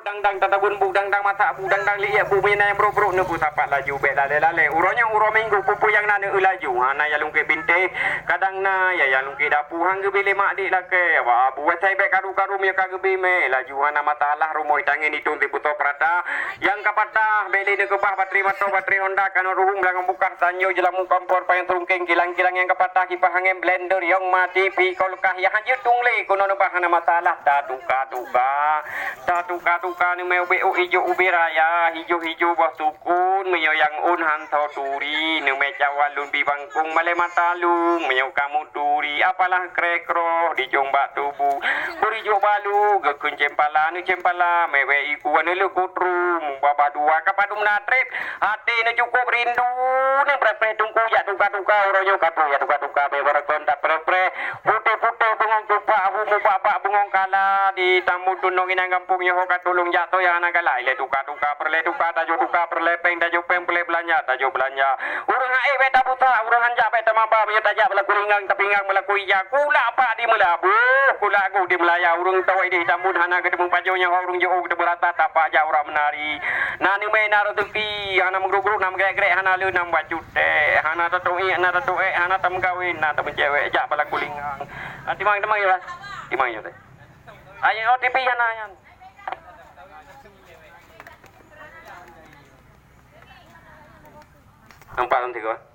Dang tatabun bu dang mata bu dang liya bu mina yang bro ne bu tapak laju be lale uronya uro minggu pupu yang nana laju hana ya lungke binte kadang na ya lungke dapu hang gebele mak dik lake wa bu wecai be karu mi ka gebe me laju hana matalah rumoi tangen itu ti buto prata yang kapata bele ne kebah bateri motor bateri Honda kan ruhum lang buka sanyo jelamu kompor payang trungking kilang-kilang yang kapata kipas angin blender yang mati pi kolkah ya hajut tungle kono ne bahana matalah duka ni meu be hijau ubi raya hijau bawah tukun meu yang un hanto turi ni me jawalun bi bangkung male matalung meu kamu turi apalah krekro di jomba tubuh buri jo balu gekun cempala mewe iku ane lu kutrum baba dua kapadum natrip hati ne cukup rindu ne pre tungku ya tuka royo katu ya tuka be barakon tak pre putih bengong tupa mu bapak bengong kala di tamu tunong inang kampung yo katulung jatuh yang anak galai le tuka perle peng pele belanja urang ai beta putra urang anja beta mamba punya tajak bela kuringang tapingang bela kuya kula apa di melabu kula aku di melaya urang tawai di tamun hana ketemu pajonya urang jo de berata tapa ja urang menari nani me naro tepi hana mengrugru nam grek hana lu nam bacute hana tatoi hana tam kawin na tam cewek ja bela kulingang timang ya timang yo teh ayo OTP hana yan nampak nanti kau